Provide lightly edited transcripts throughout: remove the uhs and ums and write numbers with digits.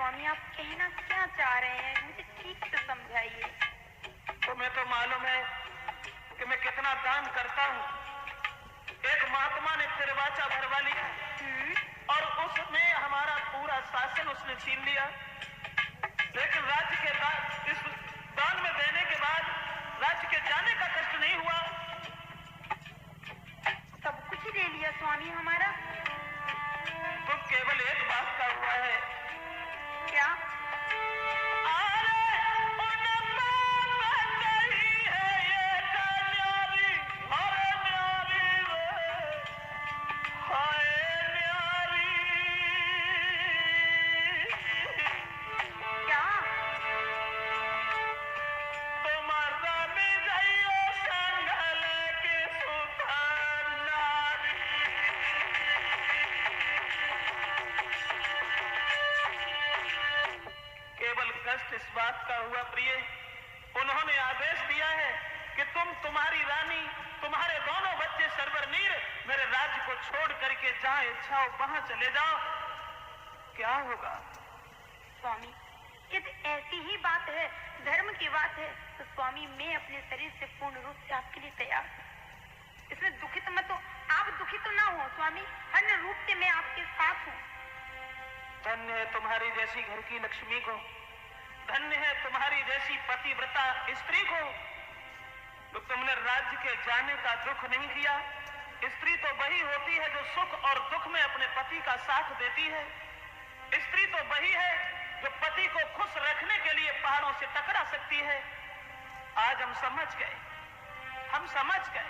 स्वामी, आप कहना क्या चाह रहे हैं? मुझे ठीक से समझाइए। तुम्हें तो मालूम है कि मैं कितना दान करता हूँ। एक महात्मा ने तिरवाचा भरवा लिया और उसमें हमारा पूरा शासन उसने छीन लिया। लेकिन राज्य के इस दान में देने के बाद राज्य के जाने का कष्ट नहीं हुआ। सब कुछ ही ले लिया स्वामी हमारा। तो केवल एक बात का हुआ है। क्या? इस बात का हुआ प्रिय, उन्होंने आदेश दिया है कि तुम्हारी रानी, तुम्हारे दोनों बच्चे सरवरनीर मेरे राज्य को छोड़ करके जहां इच्छा हो वहां चले जाओ। क्या होगा? स्वामी, यदि ऐसी ही बात है, धर्म की बात है, तो स्वामी मैं अपने शरीर से पूर्ण रूप से आपके लिए तैयार हूँ। इसमें दुखित मत हो, आप दुखित ना हो स्वामी, हर रूप से मैं आपके साथ हूँ। धन्य है तुम्हारी जैसी घर की लक्ष्मी को, धन्य है तुम्हारी जैसी पतिव्रता स्त्री को, तो तुमने राज्य के जाने का दुख नहीं किया। स्त्री तो वही होती है जो सुख और दुख में अपने पति का साथ देती है। स्त्री तो वही है जो पति को खुश रखने के लिए पहाड़ों से टकरा सकती है। आज हम समझ गए, हम समझ गए।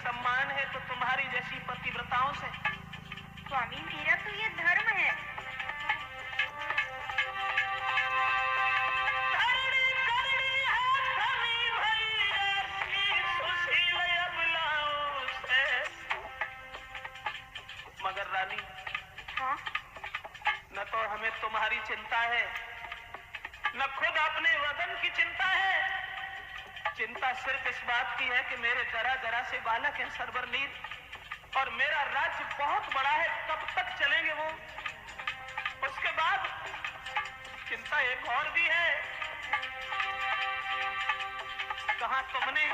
सम्मान है तो तुम्हारी जैसी पतिव्रताओं से। स्वामी मेरा तो ये धर्म है। मगर रानी, हाँ? न तो हमें तुम्हारी चिंता है, न खुद अपने वतन की चिंता है। चिंता सिर्फ इस बात की है कि मेरे जरा जरा से बालक हैं सरवरनीर, और मेरा राज्य बहुत बड़ा है, कब तक चलेंगे वो। उसके बाद चिंता एक और भी है, कहां तुमने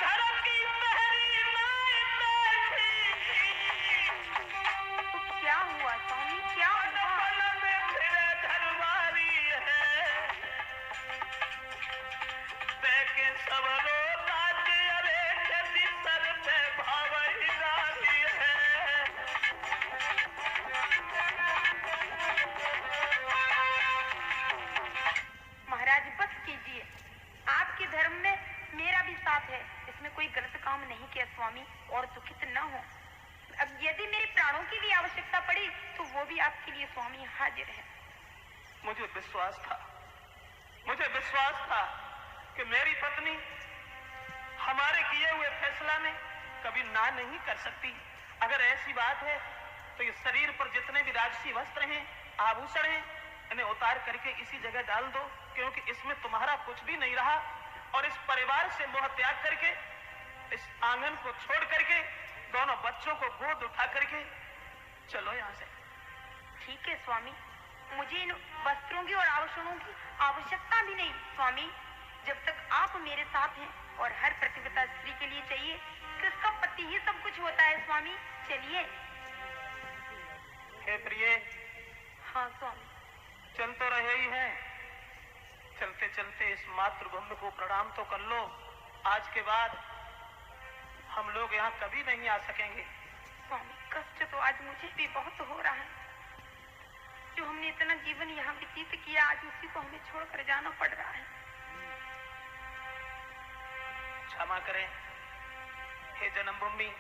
घर की पहरी नाई बैठी। तो क्या हुआ स्वामी, क्या हुआ? महाराज बस कीजिए, आपके धर्म में मेरा भी साथ है, इसमें कोई गलत काम नहीं किया स्वामी, और दुखित न हो। अब यदि मेरे प्राणों की भी आवश्यकता पड़ी तो वो भी आपके लिए स्वामी हाजिर है। मुझे विश्वास था, मुझे विश्वास था कि मेरी पत्नी हमारे किए हुए फैसला में कभी ना नहीं कर सकती। अगर ऐसी बात है तो ये शरीर पर जितने भी राजसी वस्त्र हैं, आभूषण हैं, इन्हें उतार करके इसी जगह डाल दो, क्योंकि इसमें तुम्हारा कुछ भी नहीं रहा। और इस परिवार से मोह त्याग करके, इस आंगन को छोड़ करके, दोनों बच्चों को गोद उठा करके चलो यहाँ से। ठीक है स्वामी, मुझे इन वस्त्रों की और आभूषणों की आवश्यकता भी नहीं स्वामी, जब तक आप मेरे साथ हैं। और हर प्रतिव्रता स्त्री के लिए चाहिए कि उसका पति ही सब कुछ होता है स्वामी। चलिए। हे प्रिय। हाँ स्वामी। चल तो रहे ही हैं, चलते चलते इस मातृभूमि को प्रणाम तो कर लो। आज के बाद हम लोग यहाँ कभी नहीं आ सकेंगे। स्वामी कष्ट तो आज मुझे भी बहुत हो रहा है, जो हमने इतना जीवन यहाँ व्यतीत किया, आज उसी को हमें छोड़कर जाना पड़ रहा है। क्षमा करें हे जन्मभूमि,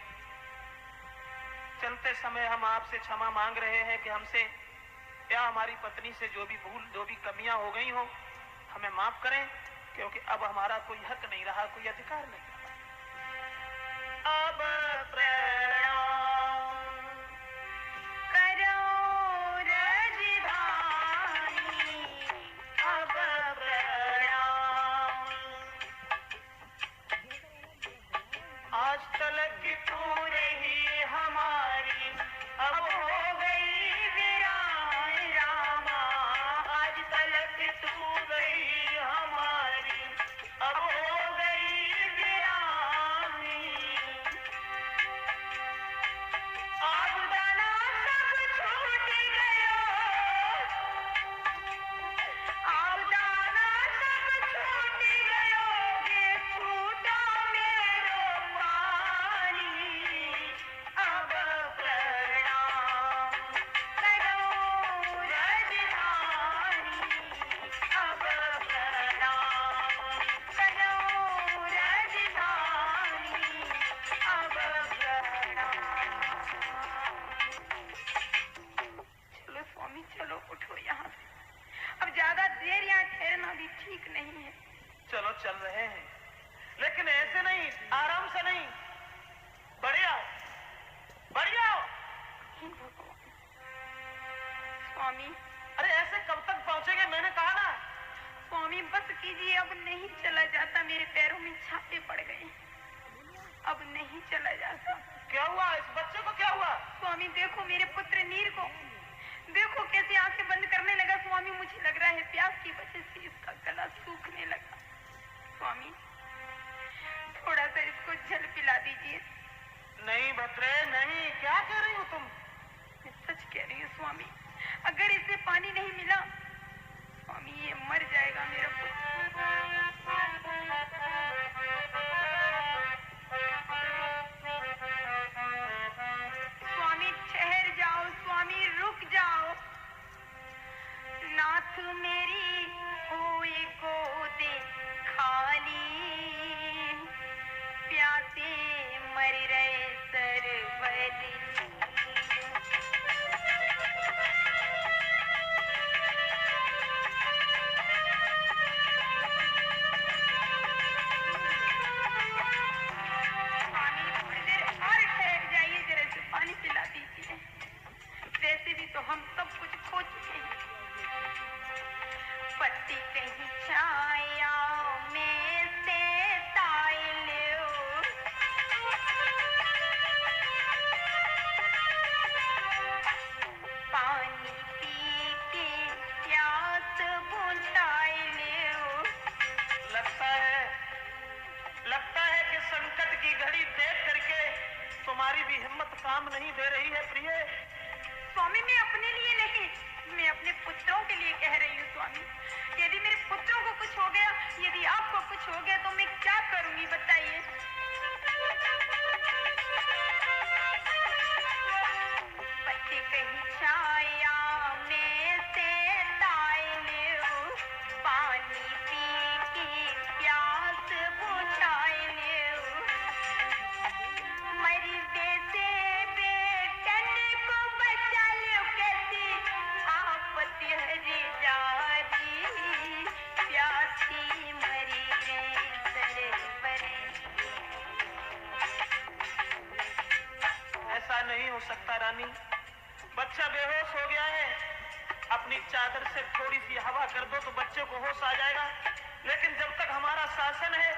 चलते समय हम आपसे क्षमा मांग रहे हैं कि हमसे या हमारी पत्नी से जो भी भूल, जो भी कमियां हो गई हो, हमें माफ करें, क्योंकि अब हमारा कोई हक नहीं रहा, कोई अधिकार नहीं रहा। अब प्रणाम करो राजधानी, अब प्रणाम। आज तलक की तू रही हमारी, अब हो गई वीरान रामा। आज तलक तू गई हमारी, अब हो गई वीरानी। अब दाना सब छूट गयो, अब दाना सब छूट गयो, ये छूटा मेरो पानी। अब प्रणाम करो राजधानी, अब प्रणाम करो राजधानी, अब प्रणाम। चलो स्वामी चलो, उठो यहाँ से। अब ज्यादा देर यहाँ ठहरना भी ठीक नहीं है। चलो चल रहे हैं, लेकिन ऐसे नहीं, आराम से नहीं, बढ़िया बढ़िया। हे भगवान। स्वामी अरे ऐसे कब तक पहुंचेंगे, मैंने कहा ना। स्वामी बस कीजिए, अब नहीं चला जाता, मेरे पैरों में छापे पड़ गए, अब नहीं चला जाता। क्या हुआ, इस बच्चे को क्या हुआ? स्वामी देखो मेरे पुत्र नीर को, देखो कैसे आंखें बंद करने लगा। स्वामी मुझे लग रहा है प्यास की वजह से इसका गला सूखने लगा। स्वामी थोड़ा सा इसको जल पिला दीजिए। नहीं भद्रे नहीं, क्या कह रही हो तुम? मैं सच कह रही हूँ स्वामी, अगर इसे पानी नहीं मिला स्वामी ये मर जाएगा मेरा पुत्र। स्वामी ठहर जाओ, स्वामी रुक जाओ। नाथ मेरी होए गोदे खाली, प्यासे मर रहे सरवली। स्वामी थोड़ी देर और ठहर जाइए, जरा से पानी पिला दीजिए। वैसे भी तो हम सब कुछ खो चुके हैं। पत्ती कहीं छाया में से ताई लो, पानी पी के प्यास बुझाई लो। लगता है कि संकट की घड़ी देख करके तुम्हारी भी हिम्मत काम नहीं दे रही है प्रिय। स्वामी मैं अपने लिए नहीं, मैं अपने पुत्रों के लिए कह रही हूँ स्वामी। यदि मेरे पुत्रों को कुछ हो गया, यदि आपको कुछ हो गया तो मैं क्या करूंगी बताइए। पत्ती कहीं छाया में से ताई लो, पानी पी के प्यास बुझाई लो। मरी से बेटन को बचा लो, कैसी आफत हरी जारी, प्यासी मरी रे सरवरी। ऐसा नहीं हो सकता रानी, बच्चा बेहोश हो गया है। अपनी चादर से थोड़ी सी हवा कर दो तो बच्चे को होश आ जाएगा, लेकिन जब तक हमारा शासन है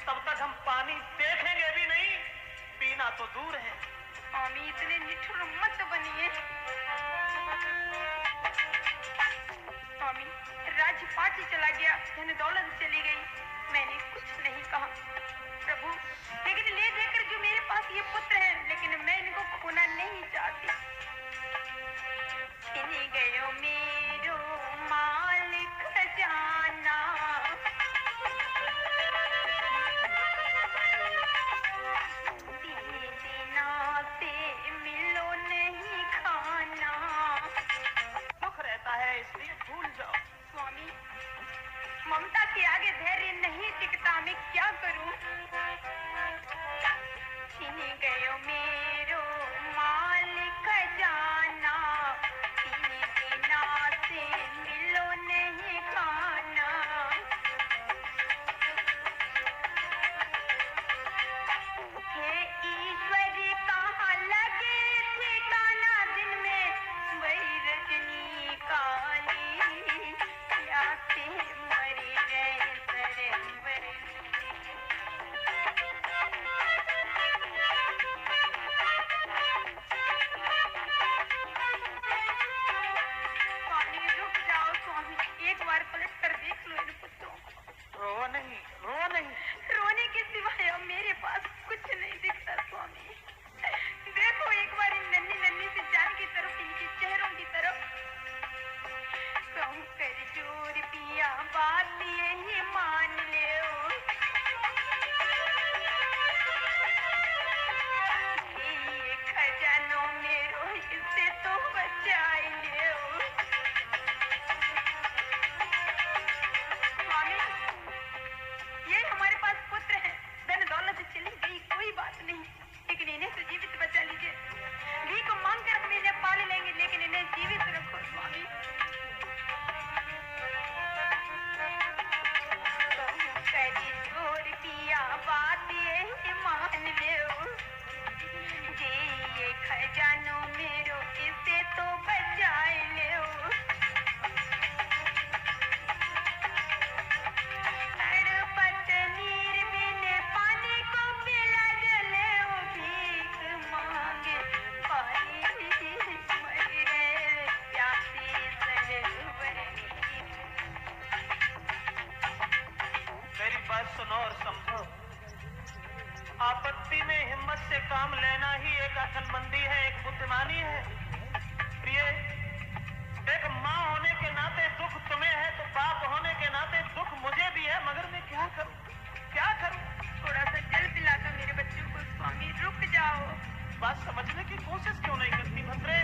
तब तक हम पानी देखेंगे भी नहीं, पीना तो दूर है। स्वामी इतने निठुर मत बनिए। स्वामी राजपाट ही चला गया, धन दौलत चली गई, मैंने कुछ नहीं कहा प्रभु, लेकिन ले देकर जो मेरे पास ये पुत्र है, लेकिन मैं इनको खोना नहीं चाहती। छिन गयो मेरो माल खजाना, दीना से मिलो नहीं खाना। दुख रहता है इसलिए भूल जाओ। स्वामी ममता के आगे धैर्य नहीं टिकता, मैं क्या करूं। छिन गयो से काम लेना ही एक अकलमंदी है, एक बुद्धिमानी है। प्रिय, एक माँ होने के नाते दुख तुम्हें है, तो बाप होने के नाते दुख मुझे भी है, मगर मैं क्या करूं, क्या करूं? थोड़ा सा जल पिला दो मेरे बच्चों को स्वामी, रुक जाओ। बात समझने की कोशिश क्यों नहीं करती भद्रे?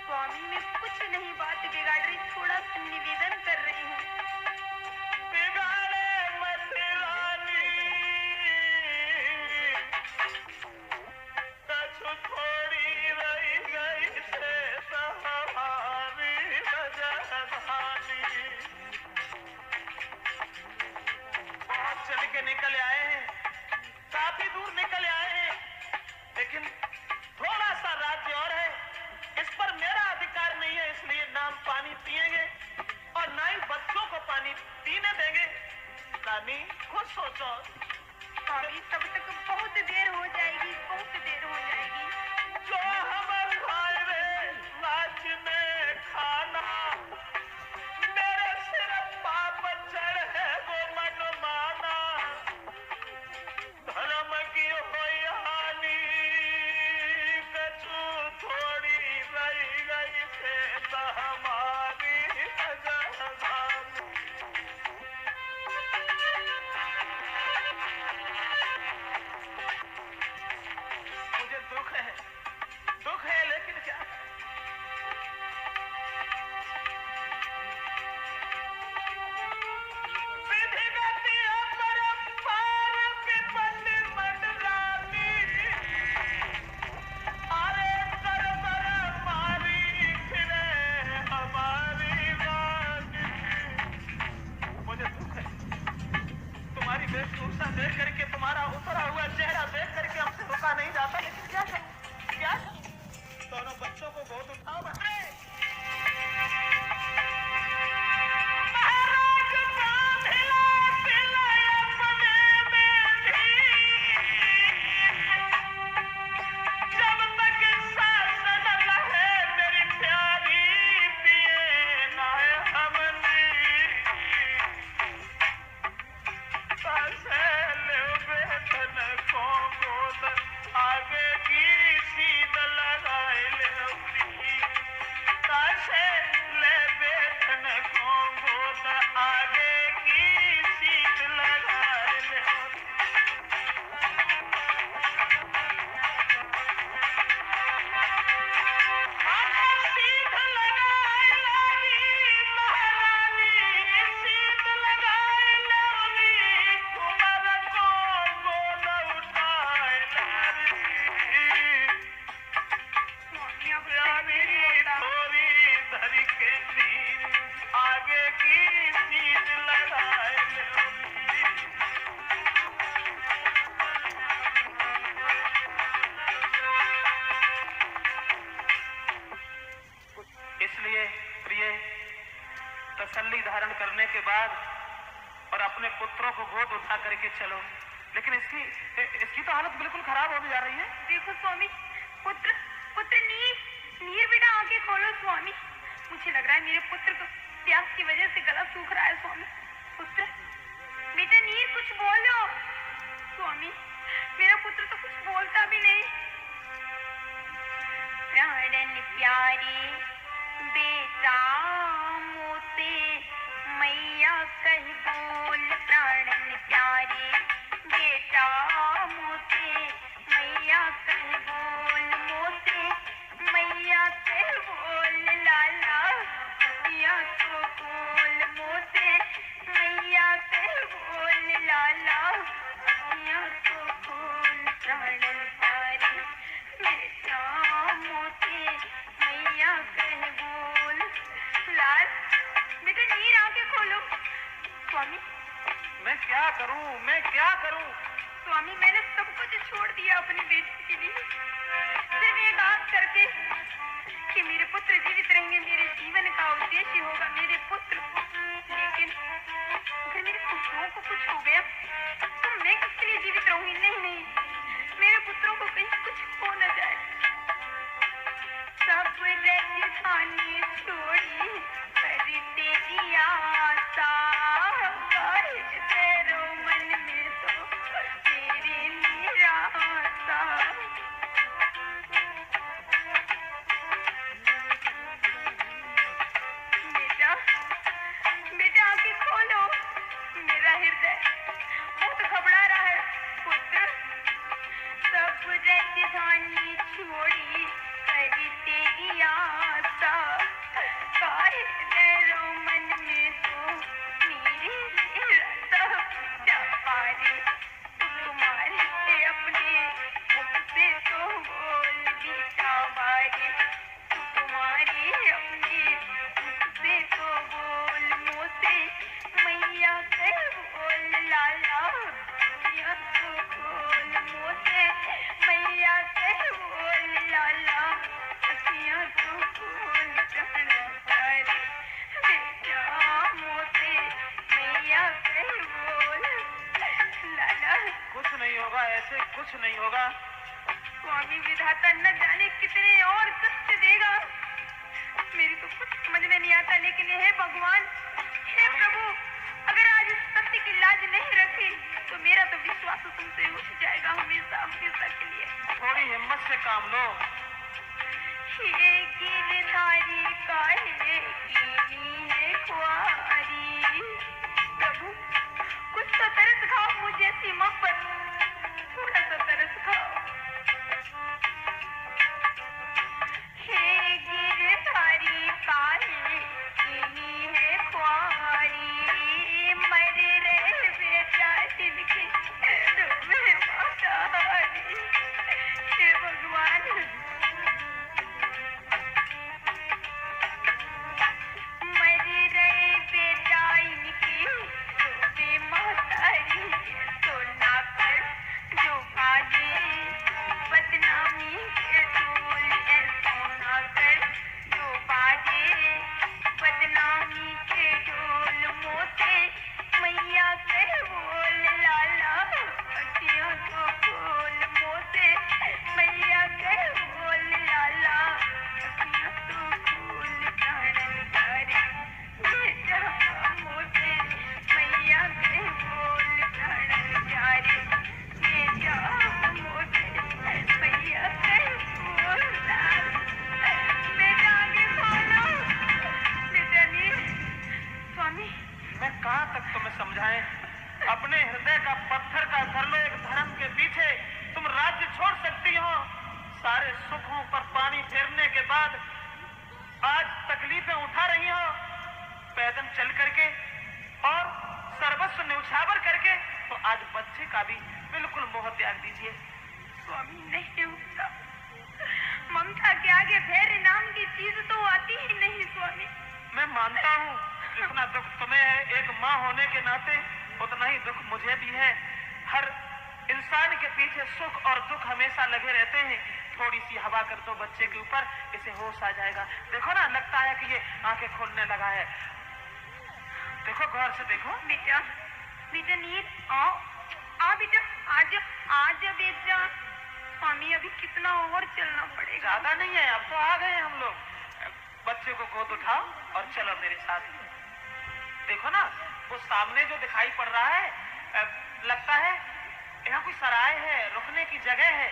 स्वामी मैं कुछ नहीं बात बिगाड़ रही, थोड़ा सा निवेदन कर रही हूँ। चल के निकल आए हैं, काफी दूर निकल आए हैं, लेकिन थोड़ा सा राज्य और है, इस पर मेरा अधिकार नहीं है, इसलिए ना हम पानी पिएंगे और ना ही बच्चों को पानी पीने देंगे। रानी खुद सोचो। स्वामी तब तक बहुत देर हो जाएगी, बहुत देर हो जाएगी। जो हमारे भाई रे राज्य में खाना मेरे सिर पाप चढ़ है, वो मन माना धर्म की होई हानि, कछु थोड़ी रही गई से हमारी जगदानी। मुझे दुख है लेकिन क्या? विधिगति अपरंपार विपद मंडलानी, अरे सरबर मारी फिरे हमारी रानी। मुझे दुख है, तुम्हारी वेशभूषा देख करके, तुम्हारा उतरा हुआ चेहरा देख करके हमसे रुका नहीं जाता, लेकिन क्या करूं, क्या करूं? दोनों बच्चों को गोद उठाओ भद्रे। महाराज बांधिला तिलय अपने में भी, जब तक शासन रहे मेरी प्यारी पिए नाय हमनी, वेतन को गोद आगे की सीध लगाए ले, ले वेतन को गोद आगे की सीध लगाए ले। सीध लगाए लाली महारानी, सीध लगाए लाली, कुंवर को गोद उठाए लाली, स्वामी अब रानी थोड़ी धरी के तीर आगे की सीध लगाए लाली। इसलिए प्रिय, तसल्ली धारण करने के बाद और अपने पुत्रों को गोद उठा करके चलो, लेकिन इसकी तो हालत बिल्कुल खराब होने जा रही है। देखो स्वामी, पुत्र पुत्र नीर, नीर बेटा आंखें खोलो स्वामी। मुझे लग रहा है मेरे पुत्र को प्यास की वजह से गला सूख रहा है स्वामी। पुत्र बेटा नीर कुछ बोलो। स्वामी मेरा पुत्र तो कुछ बोलता भी नहीं। प्राणन प्यारे बेटा मोते मैया कह बोल, प्राणन प्यारे बेटा मोते मैया कह बोल, मोते मैया कह बोल लाला मैया तो बोल, मोते मैया कह बोल लाला मैया तो बोल, प्राणन प्यारे बेटा मोते मैया कह बोल। लाल बेटा नीर आंखें खोलो। स्वामी मैं क्या करूं, मैं क्या करूं? स्वामी मैंने सब कुछ छोड़ दिया अपनी बेटी के लिए, सिर्फ एक आस करके कि मेरे पुत्र जीवित रहेंगे, मेरे जीवन का उद्देश्य होगा मेरे पुत्र। लेकिन अगर मेरे पुत्रों को कुछ हो गया तो मैं किसके लिए जीवित रहूंगी? नहीं नहीं, मैं के बोल लाला अखियां तो खोल तारे बेटा मोते मैया के बोल लाला। कुछ नहीं होगा, ऐसे कुछ नहीं होगा। स्वामी विधाता न जाने कितने और कष्ट देगा, मेरी तो कुछ समझ में नहीं आता। लेकिन हे भगवान, हे प्रभु, अगर आज इस सत्य की लाज नहीं रखी तो मेरा तो विश्वास तुमसे उठ जाएगा हमेशा हमेशा के लिए। थोड़ी हिम्मत से काम लो। हे गिरधारी काहे कीनी है ख्वारी, प्रभु कुछ तो तरस खाओ मुझे ऐसी माँ पर, थोड़ा सा तरस खाओ। हे गिरधारी काहे कीनी है ख्वारी, मर रहे बेटा जिनके तुम्हें मातारी। हे भगवान, मर रहे बेटा इनकी तुम्हें मातारी, तो ना कर जो बाजे बदनामी के ढोल, ऐसा ना कर जो बाजे बदनामी के ढोल, मोते मैया के बोल लाला अखियां तो खोल, मोते मैया के बोल लाला अखियां तो खोल प्राणन तारे बेटा मोते मैया के बोल प्राणन प्यारे बेटा मोते मैया के बोल बेटा आगे बोलो बेटा नीर। स्वामी मैं कहाँ तक तुम्हें समझाएं? अपने हृदय का पत्थर का कर लो एक धर्म के पीछे। तुम राज्य छोड़ सकती हो, सारे सुखों पर पानी फेरने के बाद आज तकलीफें उठा रही हो, पैदल चल करके और सर्वस्व न्यौछावर करके। तो आज बच्चे का भी बिल्कुल मोह त्याग दीजिए। स्वामी नहीं उठता, ममता के आगे धैर्य नाम की चीज तो आती ही नहीं स्वामी। मैं मानता हूँ जितना दुख तुम्हें है एक माँ होने के नाते, उतना ही दुख मुझे भी है। हर इंसान के पीछे सुख और दुख हमेशा लगे रहते हैं। थोड़ी सी हवा कर दो बच्चे के ऊपर, इसे होश आ जाएगा। देखो ना, लगता है कि ये आंखें खोलने लगा है। देखो, गौर से देखो। बेटा बेटा नीर आओ आओ बेटा, आज आज बेटा। स्वामी अभी कितना और चलना पड़ेगा? ज्यादा नहीं है, अब तो आ गए हम लोग। बच्चे को गोद उठाओ और चलो मेरे साथ। देखो ना, वो सामने जो दिखाई पड़ रहा है, लगता है यहाँ कोई सराय है, रुकने की जगह है।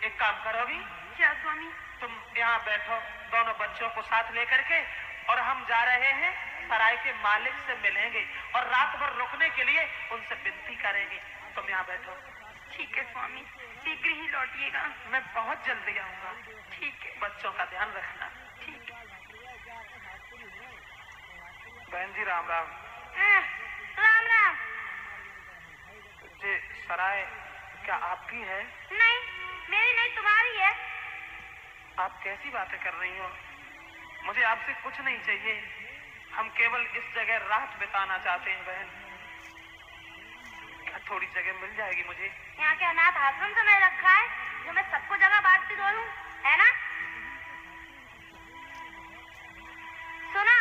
एक काम करोगी? क्या स्वामी? तुम यहाँ बैठो दोनों बच्चों को साथ लेकर के, और हम जा रहे हैं सराय के मालिक से मिलेंगे और रात भर रुकने के लिए उनसे विनती करेंगे। तुम यहाँ बैठो। ठीक है स्वामी, शीघ्र ही लौटिएगा। मैं बहुत जल्दी आऊंगा। ठीक है। बच्चों का ध्यान रखना। ठीक है। बहन जी राम राम। राम राम। ये सराय क्या आपकी है? नहीं, मेरी नहीं, तुम्हारी है। आप कैसी बातें कर रही हो? मुझे आपसे कुछ नहीं चाहिए, हम केवल इस जगह रात बिताना चाहते हैं बहन। क्या थोड़ी जगह मिल जाएगी मुझे? यहाँ के अनाथ आश्रम से मैं रखा है, जो मैं सबको जगह बांटती दोनों, है ना? सुना,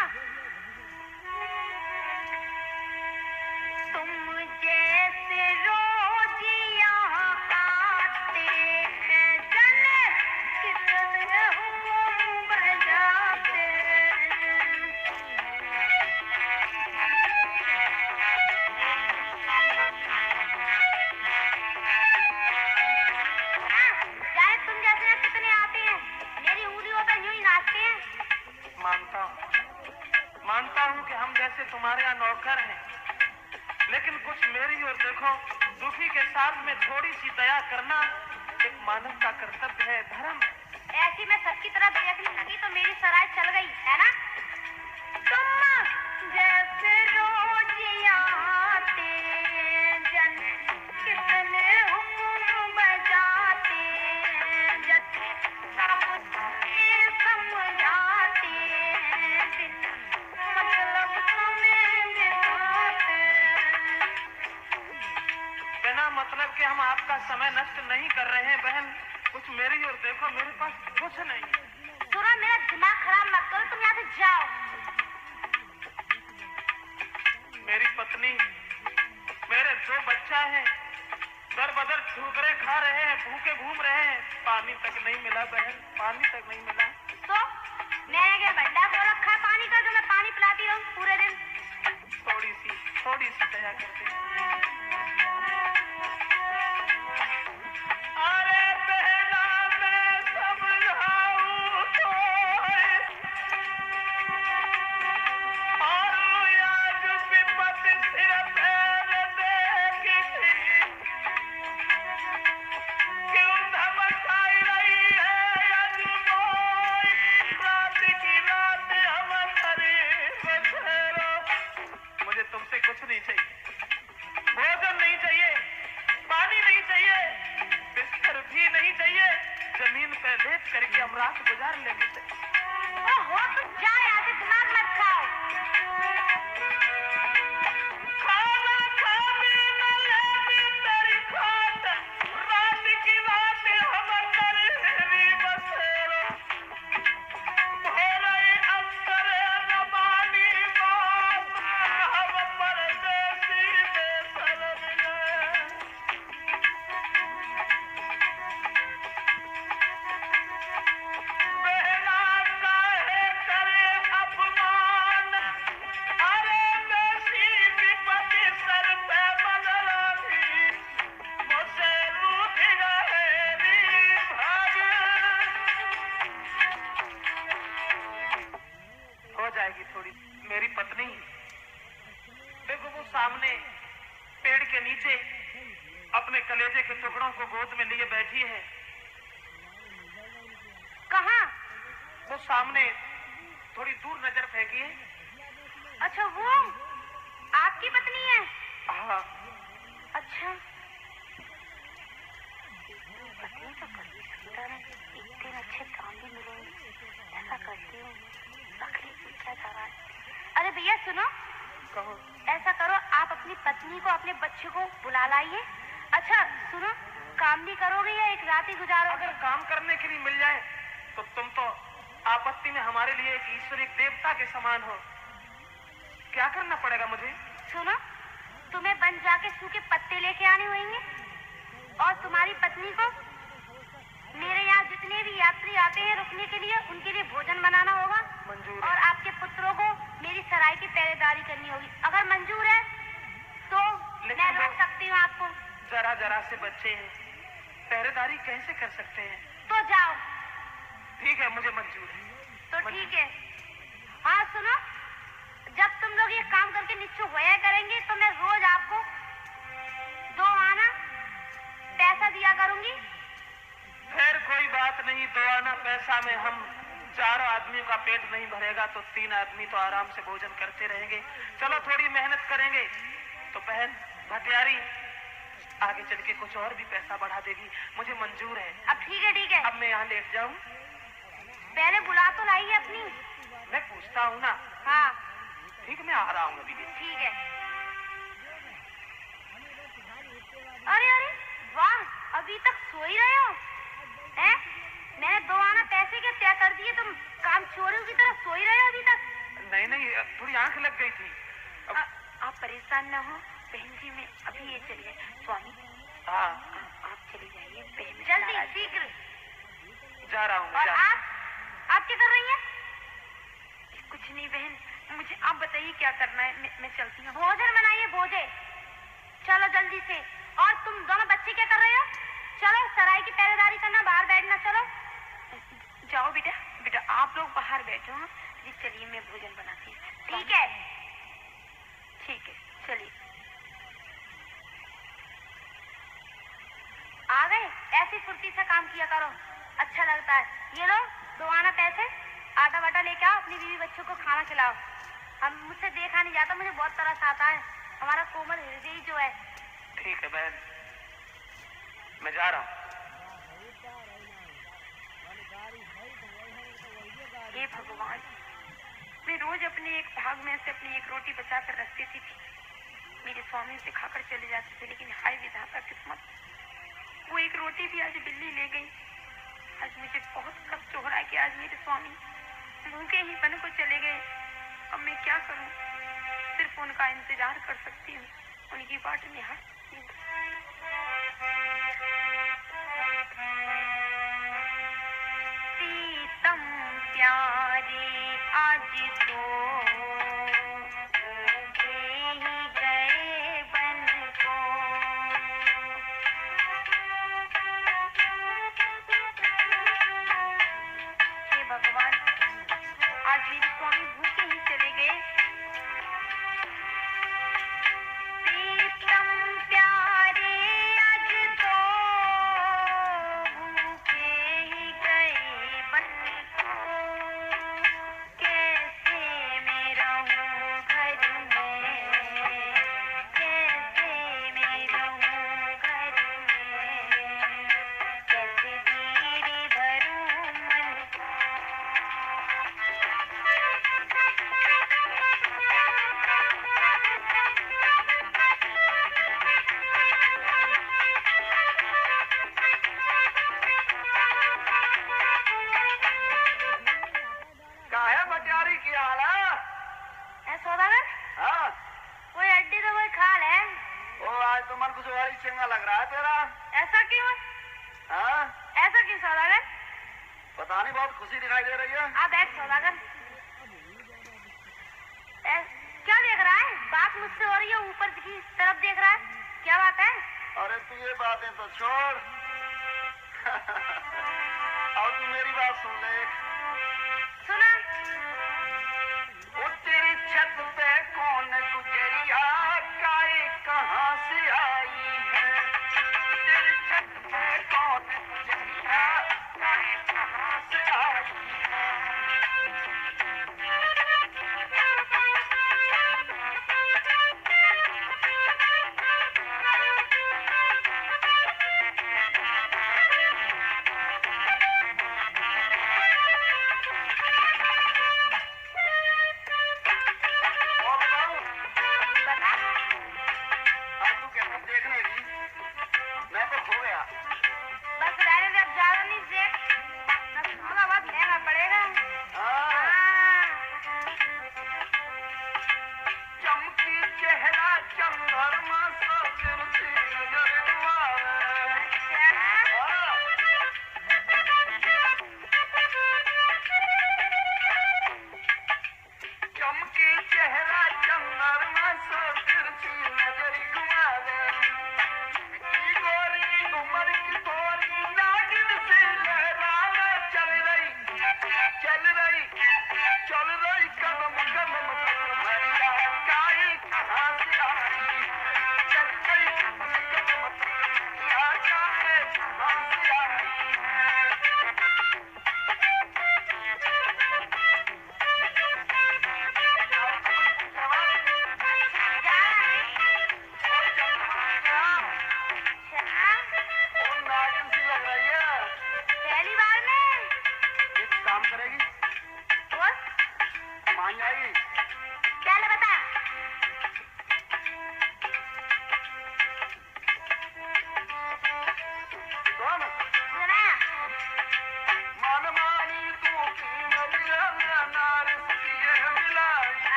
तुम जैसे रोज यहाँ आते हैं जन, कितने हुक्म बजाते मानता हूँ कि हम जैसे तुम्हारे यहाँ नौकर हैं, लेकिन कुछ मेरी ओर देखो। दुखी के साथ में थोड़ी सी दया करना एक मानव का कर्तव्य है, धर्म। ऐसी मैं सबकी तरफ देखने लगी तो मेरी सराय चल गई, है ना? तुम जैसे रोज आते जन, कितने हुक्म बजाते जन, सब समझाते बिन मतलब समय बिताते। बिना मतलब के हम आपका समय नष्ट नहीं कर रहे हैं बहन। कुछ मेरी ओर देखो, मेरे पास कुछ नहीं। सुनो, मेरा दिमाग खराब मत करो, तुम यहाँ से जाओ। मेरी पत्नी, मेरे 2 बच्चा हैं, दर बदर ठोकरे खा रहे हैं, भूखे घूम रहे हैं, पानी तक नहीं मिला बहन, पानी तक नहीं मिला। तो मैंने क्या गड्ढा खो रखा है पानी का जो मैं पानी पिलाती रहूं पूरे दिन? थोड़ी सी दया करते हैं। अरे बहना मैं समझाऊं तो और आज विपत सिर पैर देगी क्यों धमकाई रही है अजमोई रात की रात हम शरीर बसेरो। मुझे तुमसे कुछ नहीं चाहिए, भोजन नहीं चाहिए, पानी नहीं चाहिए, बिस्तर भी नहीं चाहिए, जमीन पे लेट करके हम रात गुजार लेंगे। ओहो, तुम जाओ यहाँ से, दिमाग मत खाओ। खाना खाने न ले तेरी खाट, रात की रात हम शरीर बसेरो। भोरे अक्सर न मानी बात, हम परदेसी बेसर मिले। बहना काहे करे अपमान, अरे बेसी विपत्ति सर पे बदलावी, मुझसे रूठ गए री भाग। हो जाएगी थोड़ी। मेरी पत्नी देखो, वो सामने पेड़ के नीचे अपने कलेजे के टुकड़ों को गोद में लिए बैठी है। कहाँ? वो सामने थोड़ी दूर नजर फेंकिए। अच्छा, वो आपकी पत्नी है? हाँ। अच्छा, पत्नी तो बड़ी सुंदर है, इतने अच्छे काम भी मिलेंगे। ऐसा करती हूँ, बकरी पूछा जा रहा है। अरे भैया सुनो, कहो। ऐसा करो, आप अपनी पत्नी को अपने बच्चे को बुला लाइए। अच्छा सुनो, काम नहीं करोगे या एक रात ही गुजारोगे? अगर काम करने के लिए मिल जाए तो तुम तो आपत्ति में हमारे लिए एक ईश्वर, एक देवता के समान हो। क्या करना पड़ेगा मुझे? सुनो, तुम्हें बन जाके सूखे पत्ते लेके आने होंगे और तुम्हारी पत्नी को मेरे यहाँ जितने भी यात्री आते हैं रुकने के लिए, उनके लिए भोजन बनाना होगा। मंजूर और है। आपके पुत्रों को मेरी सराय की पहरेदारी करनी होगी। अगर मंजूर है तो मैं रोक सकती हूँ आपको। जरा जरा से बच्चे हैं, पहरेदारी कैसे कर सकते हैं? तो जाओ। ठीक है, मुझे मंजूर है। तो ठीक है। हाँ सुनो, जब तुम लोग ये काम करके निश्चय होया करेंगे तो मैं रोज आपको 2 आना पैसा दिया करूंगी। खैर कोई बात नहीं, 2 आना पैसा में हम 4 आदमियों का पेट नहीं भरेगा तो 3 आदमी तो आराम से भोजन करते रहेंगे। चलो थोड़ी मेहनत करेंगे तो बहन भटियारी आगे चल के कुछ और भी पैसा बढ़ा देगी। मुझे मंजूर है। अब ठीक है, ठीक है। अब मैं यहाँ लेट जाऊँ? पहले बुला तो लाइए अपनी। मैं पूछता हूँ ना। हाँ ठीक, मैं आ रहा हूँ अभी। ठीक है। अरे अरे वाह, अभी तक सो ही रहे हो? हैं? मैंने 2 आना पैसे के तय कर दिए, तुम काम चोरों की तरह सो ही रहे हो अभी तक? नहीं, थोड़ी आंख लग गई थी। आप परेशान न हो बहन जी, मैं अभी ये चलिए स्वामी। हाँ, आप चली जाइए बहन, जल्दी शीघ्र। जा रहा हूँ। और आप क्या कर रही हैं? कुछ नहीं बहन, मुझे आप बताइए क्या करना है, मैं चलती हूँ। भोजन बनाइए, भोजन। चलो जल्दी से। और तुम दोनों बच्चे क्या कर रहे हो? चलो सराय की पहरेदारी करना, बाहर बैठना। चलो जाओ बेटा। बेटा आप लोग बाहर बैठो। हाँ जी, चलिए मैं भोजन बनाती हूँ। ठीक है, ठीक है, चलिए। आ गए? ऐसी फुर्ती से काम किया करो, अच्छा लगता है। ये लो 2 आना पैसे, आटा वाटा लेके आओ, अपनी बीवी बच्चों को खाना खिलाओ। हम मुझसे देखा नहीं जाता, मुझे बहुत तरस आता है, हमारा कोमल हृदय जो है। ठीक है बहन, मैं जा रहा हूँ। हे भगवान, मैं रोज अपने एक भाग में से अपनी एक रोटी बचा कर रख देती थी, मेरे स्वामी से खाकर चले जाते थे, लेकिन हाय विधाता किस्मत, वो एक रोटी भी आज बिल्ली ले गई। आज मुझे बहुत कष्ट हो रहा है कि आज मेरे स्वामी भूखे ही बन को चले गए। अब मैं क्या करूं? सिर्फ उनका इंतजार कर सकती हूँ, उनकी बाट निहार सकती हूँ। सीतम प्यारे आज तो भूखे ही गए बन को। हे भगवान, आज मेरे स्वामी भूखे ही चले गए। प्रीतम प्यारे आज तो भूखे ही गए बन को। कैसे मैं रहूं घर में, कैसे मैं रहूं घर में, कैसे धीरे धरूं मन को। काहे बटियारी की हाल है? सौदागर, हाँ? कोई अड्डी तो कोई खाल है? ओ आज तो मन कुछ और ही चंगा लग रहा है तेरा। ऐसा क्यों? हाँ? ऐसा क्यों सौदागर? पता नहीं, बहुत खुशी दिखाई दे रही है। आप बैठ सौदागर। क्या देख रहा है? बात मुझसे हो रही है, ऊपर की तरफ देख रहा है, क्या बात है? अरे तू ये बातें तो छोड़। और तू मेरी बात सुन ले। सुना? वो तेरी छत पे कौन गुजरिया, काई कहाँ से आई है? तेरी छत पे कौन गुजरिया, काई कहाँ से आई है?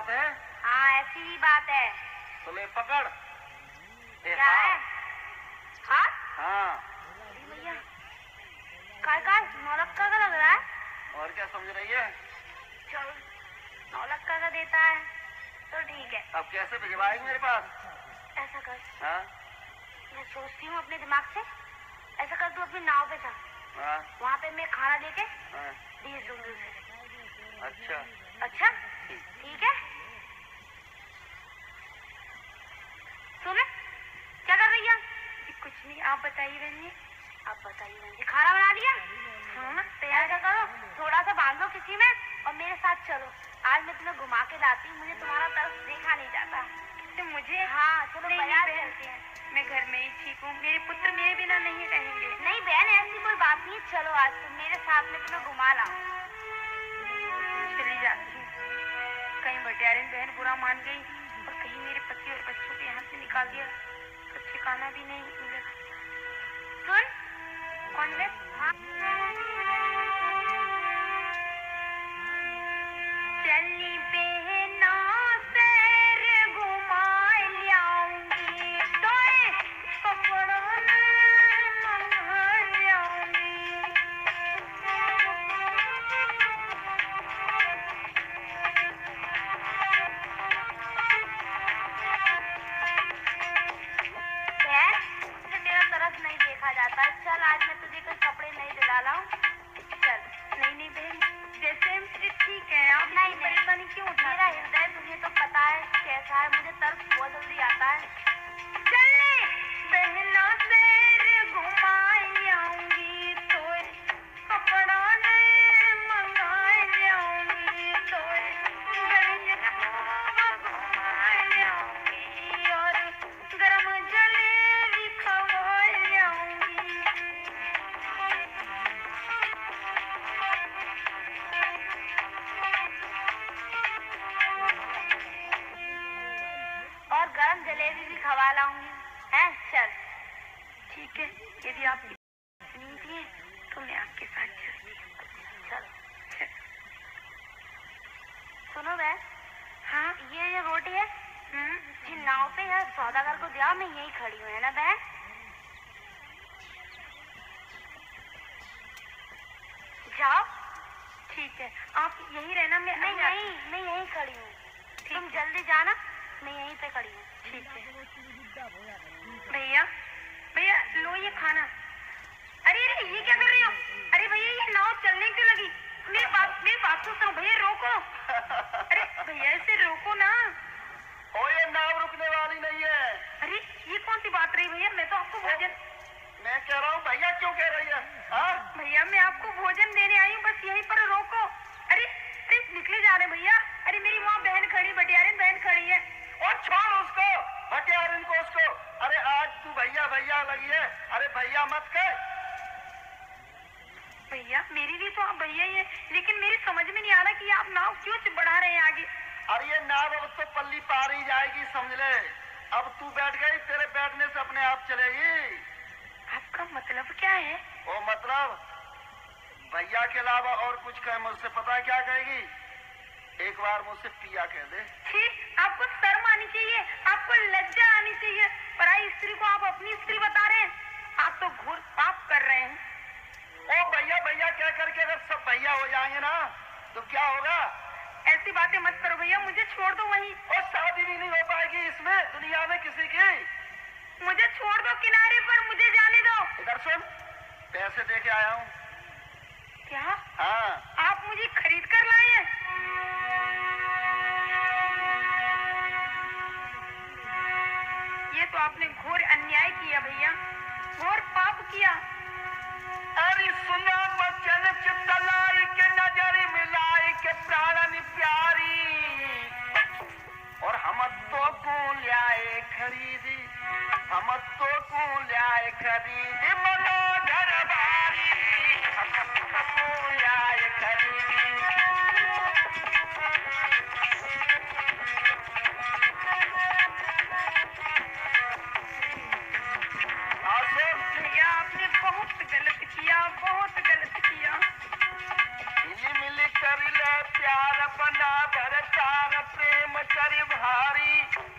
बात है? हाँ ऐसी ही बात है। तो ले पकड़। क्या है? हाँ? हाँ। भैया काय नौलक्का का लग रहा है। और क्या समझ रही है? चल नौलक्का का देता है तो ठीक है। अब कैसे भिजवाएगी मेरे पास? ऐसा कर, हाँ? मैं सोचती हूँ अपने दिमाग से, ऐसा कर तू अपनी नाव पे चल, हाँ? वहाँ पे मैं खाना लेके हाँ? भेज दूंगी उसे। अच्छा। अच्छा ठीक है। सुने क्या कर रही है? कुछ नहीं, आप बताइए बहन जी। आप बताइए बहन जी, खाना बना लिया? हाँ तैयार। ऐसा करो थोड़ा सा बांध लो किसी में और मेरे साथ चलो, आज मैं तुम्हें घुमा के लाती हूँ, मुझे तुम्हारा तरफ देखा नहीं जाता। तो मुझे? हाँ चलो बाजार चलते हैं। मैं घर में ही ठीक हूँ, मेरे पुत्र मेरे बिना नहीं रहेंगे। नहीं बहन ऐसी कोई बात नहीं, चलो आज तुम मेरे साथ में तुम्हें घुमा लाऊं। चली जाती हूँ, कहीं बटियारिन बहन बुरा मान गई और कहीं मेरे पति और बच्चों को यहाँ से निकाल दिया तो ठिकाना भी नहीं मिलेगा। सुन कौन है? हाँ चली बहना सैर घुमा लाऊंगी, तोए कपड़ों में मंगा लाऊंगी। तेरा तरस नहीं देखा जाता, चल आज मैं तुझे कोई कपड़े नहीं दिला लाऊं। चल। नहीं बहन जैसे ठीक है आप नहीं परेशानी क्यों उठा? मेरा हृदय तुझे तो पता है कैसा है, मुझे तरस बहुत जल्दी आता है। चलने बहनों से घुमा लाऊंगी, तो कपड़ा नहीं मंगा लाऊंगी, तो और गरम जलेबी खवा लाऊंगी। और गरम जलेबी भी खवा लाऊंगी, हैं? चल ठीक है, यदि आपकी नीति है तो मैं आपके साथ चलती हूँ। चलो। सुनो बहन। हाँ ये रोटी है, जी नाव पे है, सौदागर को दिया, मैं यही खड़ी हूँ, है ना बहन? जाओ ठीक है, आप यही रहना। मैं यहीं खड़ी हूँ, तुम जल्दी जाना, मैं यहीं पे खड़ी हूँ। ठीक है भैया। भैया लो ये खाना। अरे ये क्या कर रही हो? अरे भैया ये नाव चलने क्यों लगी? मेरी बात तो सुनो भैया, रोको। अरे भैया इसे रोको ना। ओ ये नाव रुकने वाली नहीं है। अरे ये कौन सी बात रही भैया, मैं तो आपको भोजन। मैं कह रहा हूँ भैया क्यों कह रही है? हाँ? भैया मैं आपको भोजन देने आई हूँ, बस यहीं पर रोको। अरे निकले जा रहे भैया। अरे मेरी वहाँ बहन खड़ी, बटियारिन बहन खड़ी है। और छोड़ उसको, बटियारिन को उसको। अरे आज तू भैया भैया लगी है, अरे भैया मत कह। भैया मेरी भी तो आप भैया ही है, लेकिन मेरी समझ में नहीं आ रहा कि आप नाव क्यों बढ़ा रहे हैं आगे। अरे ये नाव अब तो पल्ली पार ही जाएगी, समझ ले। अब तू बैठ गई, तेरे बैठने से अपने आप चलेगी। आपका मतलब क्या है? वो मतलब भैया के अलावा और कुछ कहे मुझसे, पता है क्या कहेगी? एक बार मुझसे पिया कह दे। ठीक, आपको शर्म आनी चाहिए, आपको लज्जा आनी चाहिए। पराई स्त्री को आप अपनी स्त्री बता रहे हैं, आप तो घोर पाप कर रहे हैं। ओ भैया भैया कह करके अगर सब भैया हो जाएंगे ना तो क्या होगा? ऐसी बातें मत करो भैया, मुझे छोड़ दो वहीं। और शादी भी नहीं हो पाएगी इसमें दुनिया में किसी की। मुझे छोड़ दो किनारे पर, मुझे जाने दो। इधर सुन, पैसे दे के आया हूँ। क्या? हाँ। आप मुझे खरीद कर लाए हैं? ये तो आपने घोर अन्याय किया भैया, घोर पाप किया। अरे सुना बचन चितलाई के नजर मिलाई के प्राणन प्यारी, और हम तो को ल्याए खरीदी, हम तो को ल्याए खरीदी मनो घर बारी, हम तो को ल्याए खरीदी। भैया आपने बहुत गलत किया, बहुत गलत किया। मिली मिली कर ले प्यार बना भर तार प्रेम कर भारी